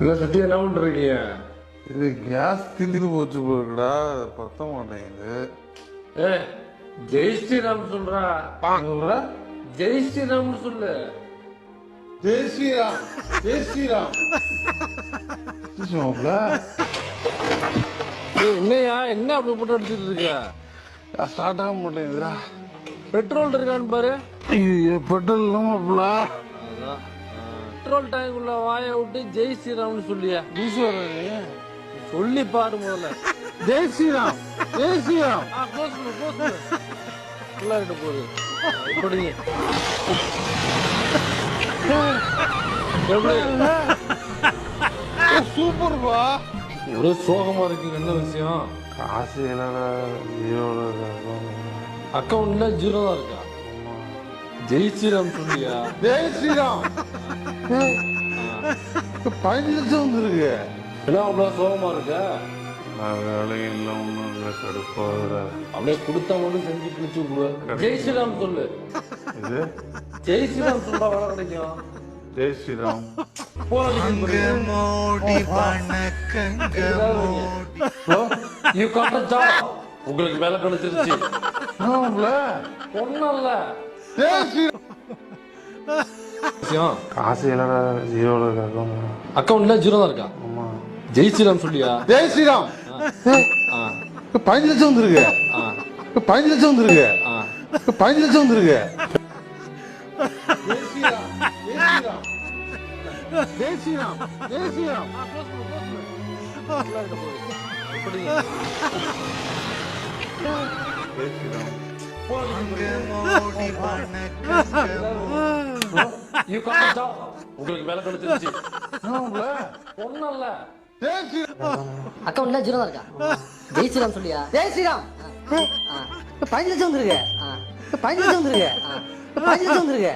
இல்லை சத்தியம் என்ன பண்ணுறீங்க? இது கேஸ் திண்டின்னு போச்சு போக்குடா, பத்த மாட்டேங்குது. ஏ ஜெய் ஸ்ரீராம் சொல்றா. சொல்ற ஜெய் ஸ்ரீராம் சொல்லு. ஜெய் ஸ்ரீராம், ஜெய் ஸ்ரீராம். என்னையா என்ன அப்படி போட்டு அடிச்சுட்டு இருக்க? ஸ்டார்ட் ஆக மாட்டேங்குதுடா. பெட்ரோல் இருக்கான்னு பாரு. பெட்ரோல் இல்லாம பெட்ரோல் டேங்க் உள்ள வாயை விட்டு ஜெய் ஸ்ரீராம்னு சொல்லியா? சொல்லி பாரு முதல்ல. ஜெய் ஸ்ரீராம், ஜெய் ஸ்ரீராம். கிட்ட போகுது எப்படிங்க? சூப்பர்பா. ஒரே சோகமா இருக்கு. என்ன விஷயம்? காசு என்னடா ஜீரோல அக்கௌண்ட்ல 0 தான் இருக்கா? ஜெய் ஸ்ரீராம் சொல்லியா? ஜெய் ஸ்ரீராம். 15 லட்சம் வந்துருக்கு. என்ன அவ்வளோ சோகமா இருக்க? நான் வேலையும் இல்லை, ஒன்றும் இல்லை, கடுப்பாகிற. அப்படியே கொடுத்தா மட்டும் செஞ்சு பிடிச்சி விடுவ. ஜெய் ஸ்ரீராம் சொல்லு. இது ஜெய் ஸ்ரீராம் சொல்றா வேலை கிடைக்கும். ஜெய் ஸ்ரீராம். உங்களுக்கு வேலை கிடைச்சிருச்சு. ஒண்ணும்ல. காசு என்னடா ஜீரோல இருக்கா? அக்கௌண்ட்ல 0 தான் இருக்கா? ஆமா. ஜெய் ஸ்ரீராம் சொல்லியா? ஜெய் ஸ்ரீராம். 15 லட்சம் வந்துருக்கு. 15 லட்சம் வந்துருக்கு. 15 லட்சம் வந்துருக்கு. ஜெய் ஸ்ரீராம், ஜெய் ஸ்ரீராம், ஜெய் ஸ்ரீராம், ஜெய் ஸ்ரீராம். உங்களுக்கு வேலை கிடைச்சிருச்சு. ஒண்ணும்ல. அக்கௌண்ட்ல 0 தான் இருக்கா? ஜெய் ஸ்ரீராம் சொல்லியா? ஜெய் ஸ்ரீராம். 15 லட்சம் வந்துருக்கு. 15 லட்சம் வந்துருக்கு. 15 லட்சம் வந்துருக்கு.